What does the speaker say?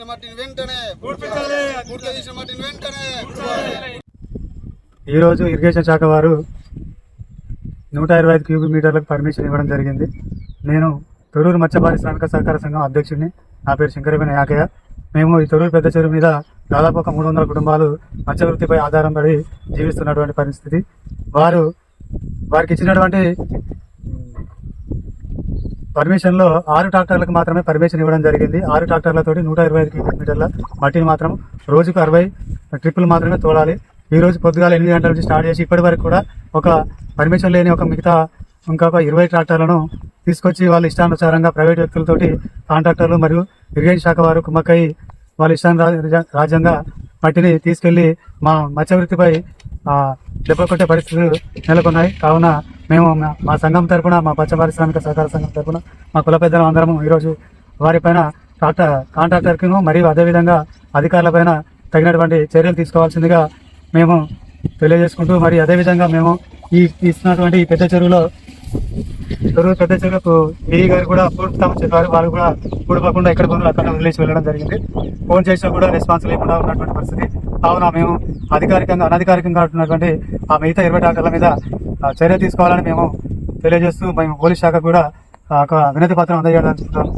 తీసిన మట్టిని వెంటనే ఈరోజు ఇరిగేషన్ శాఖ వారు 125 క్యూబిక్ మీటర్లకు పర్మిషన్ ఇవ్వడం జరిగింది. నేను తొర్రూరు మత్స్యపారి శ్రామిక సహకార సంఘం అధ్యక్షుడిని. నా పేరు శంకరవేణి యాకయ్య. మేము ఈ తొర్రూరు పెద్ద చెరువు మీద దాదాపు ఒక 300 కుటుంబాలు మత్స్య వృత్తిపై ఆధారం పడి జీవిస్తున్నటువంటి పరిస్థితి. వారికి ఇచ్చినటువంటి పర్మిషన్ లో 6 ట్రాక్టర్లకు మాత్రమే పర్మిషన్ ఇవ్వడం జరిగింది. 6 ట్రాక్టర్లతోటి 125 క్యూబిక్ మీటర్ల మట్టిని మాత్రం రోజుకు 60 ట్రిప్పులు మాత్రమే తోలాలి. ఈ రోజు పొద్దుగాల 8 గంటల నుంచి స్టార్ట్ చేసి ఇప్పటి వరకు కూడా ఒక పర్మిషన్ లేని ఇంకొక 20 ట్రాక్టర్లను తీసుకొచ్చి వాళ్ళ ఇష్టానుసారంగా ప్రైవేట్ వ్యక్తులతోటి కాంట్రాక్టర్లు మరియు ఇరిగేషన్ శాఖ వారు కుమ్మక్కై వాళ్ళ రాజ్యంగా మట్టిని తీసుకెళ్లి మా మత్స్య వృత్తిపై దెబ్బ కొట్టే పరిస్థితులు నెలకొన్నాయి. కావున మేము మా సంఘం తరఫున, మా మత్స్య పారిశ్రామిక సహకార సంఘం తరఫున మా కుల పెద్దలం అందరము ఈరోజు వారిపైన కాంట్రాక్టర్కిను మరియు అదేవిధంగా అధికారులపైన తగినటువంటి చర్యలు తీసుకోవాల్సిందిగా మేము తెలియజేసుకుంటూ, మరి అదేవిధంగా మేము ఇస్తున్నటువంటి ఈ పెద్ద చెరువులో పెద్ద చెరువుకు ఏఈ గారు కూడా పూర్తితాము చెప్పారు. వాళ్ళు కూడా పూడపకుండా ఎక్కడ పనులు అక్కడ వదిలేసి వెళ్ళడం జరిగింది. ఫోన్ చేసినా కూడా రెస్పాన్స్ లేకుండా ఉన్నటువంటి పరిస్థితి. కావున మేము అనధికారికంగా ఉన్నటువంటి ఆ మిగతా 20 ట్రాక్టర్ల మీద చర్య తీసుకోవాలని మేము తెలియజేస్తూ మేము పోలీస్ శాఖ కూడా ఒక వినతి పత్రం అందజేయాలనుకుంటున్నాము.